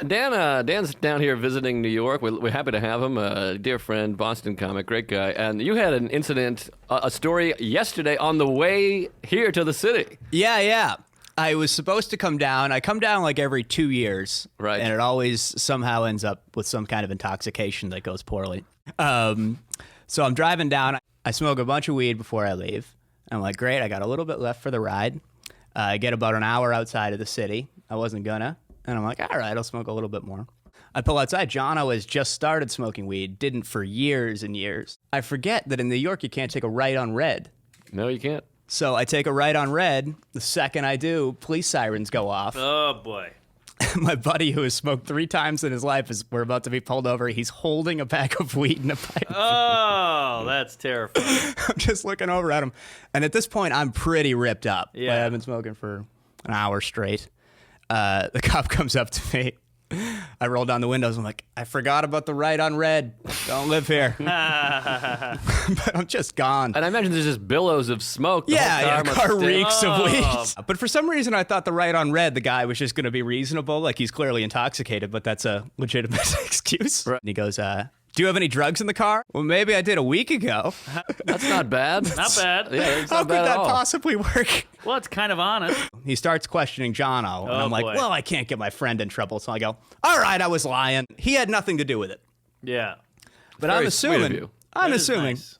Dan's down here visiting New York. We're happy to have him. A dear friend, Boston comic, great guy. And you had an incident, a story yesterday on the way here to the city. Yeah. I was supposed to come down. I come down like every 2 years. Right. And it always somehow ends up with some kind of intoxication that goes poorly. So I'm driving down. I smoke a bunch of weed before I leave. I'm like, great, I got a little bit left for the ride. I get about an hour outside of the city. I wasn't gonna. And I'm like, all right, I'll smoke a little bit more. I pull outside. Jono has just started smoking weed. Didn't for years and years. I forget that in New York, you can't take a right on red. No, you can't. So I take a right on red. The second I do, police sirens go off. Oh, boy. My buddy, who has smoked 3 times in his life, we're about to be pulled over. He's holding a pack of weed and a pipe. Oh, that's terrifying. I'm just looking over at him. And at this point, I'm pretty ripped up. Yeah. I've been smoking for an hour straight. The cop comes up to me. I roll down the windows. I'm like, I forgot about the right on red. Don't live here. But I'm just gone. And I imagine there's just billows of smoke. The car reeks of weed. But for some reason, I thought the right on red, the guy was just going to be reasonable. Like, he's clearly intoxicated, but that's a legitimate excuse. Right. And he goes, do you have any drugs in the car? Well, maybe I did a week ago. That's not bad. Not bad. Yeah, it's How not could bad at that all. possibly work? Well, it's kind of honest. He starts questioning Jono, and Oh, I'm like, boy. well, I can't get my friend in trouble. So I go, all right, I was lying. He had nothing to do with it. Yeah. But Very I'm sweet of assuming, you. I'm That is assuming, nice.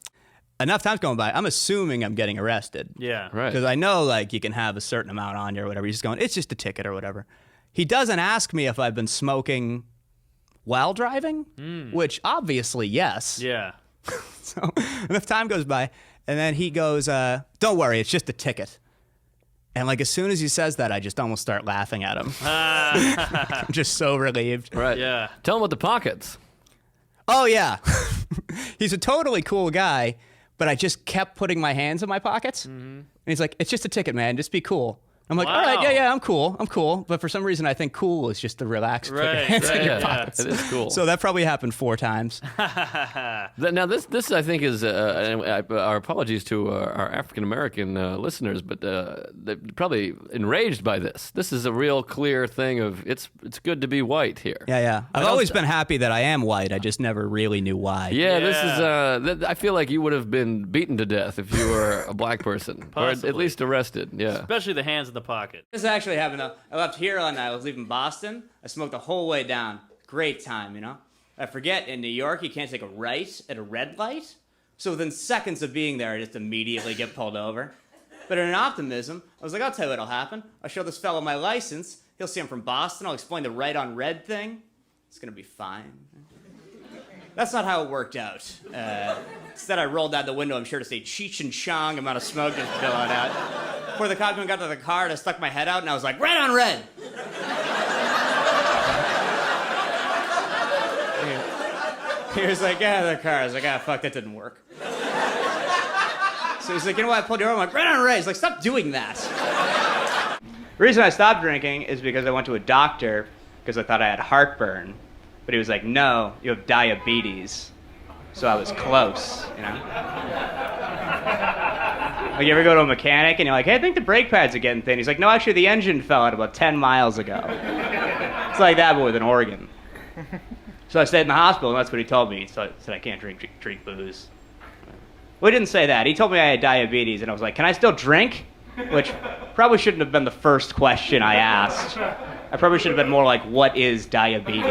enough time's going by, I'm assuming I'm getting arrested. Yeah. Right. Because I know, like, you can have a certain amount on you or whatever. He's just going, it's just a ticket or whatever. He doesn't ask me if I've been smoking while driving, which obviously, yes. Yeah. So enough time goes by, and then he goes, don't worry, it's just a ticket. And like as soon as he says that, I just almost start laughing at him. I'm just so relieved. Right. Yeah. Tell him about the pockets. Oh, yeah. He's a totally cool guy, but I just kept putting my hands in my pockets. And he's like, it's just a ticket, man. Just be cool. I'm like, all right, Wow. yeah, I'm cool. But for some reason, I think cool is just to relax, put your Right, hands in right, your yeah. pockets. It is cool. So that probably happened 4 times. Now, this I think is, our apologies to our African-American listeners, but they're probably enraged by this. This is a real clear thing of it's good to be white here. Yeah. I've always been happy that I am white. I just never really knew why. Yeah, this is, I feel like you would have been beaten to death if you were a black person. Or Possibly. at least arrested, yeah. Especially the hands in the pocket. This actually happened. I left here on night. I was leaving Boston. I smoked the whole way down. Great time, you know. I forget, in New York, you can't take a right at a red light. So within seconds of being there, I just immediately get pulled over. But in an optimism, I was like, I'll tell you what'll happen. I'll show this fellow my license. He'll see I'm from Boston. I'll explain the right on red thing. It's going to be fine. That's not how it worked out. Instead, I rolled out the window, I'm sure to say Cheech and Chong, amount of smoke just billowed out. Before the cop even got to the car, I stuck my head out and I was like, red on red! He was like, yeah, the car. I was like, fuck, that didn't work. So he's like, you know what, I pulled you over. I'm like, red on red. He's like, stop doing that. The reason I stopped drinking is because I went to a doctor because I thought I had heartburn. But he was like, no, you have diabetes. So I was close, you know? Like, you ever go to a mechanic and you're like, hey, I think the brake pads are getting thin. He's like, no, actually, the engine fell out about 10 miles ago. It's like that, but with an organ. So I stayed in the hospital, and that's what he told me. He said I can't drink booze. Well, he didn't say that. He told me I had diabetes, and I was like, can I still drink? Which probably shouldn't have been the first question I asked. I probably should have been more like, what is diabetes?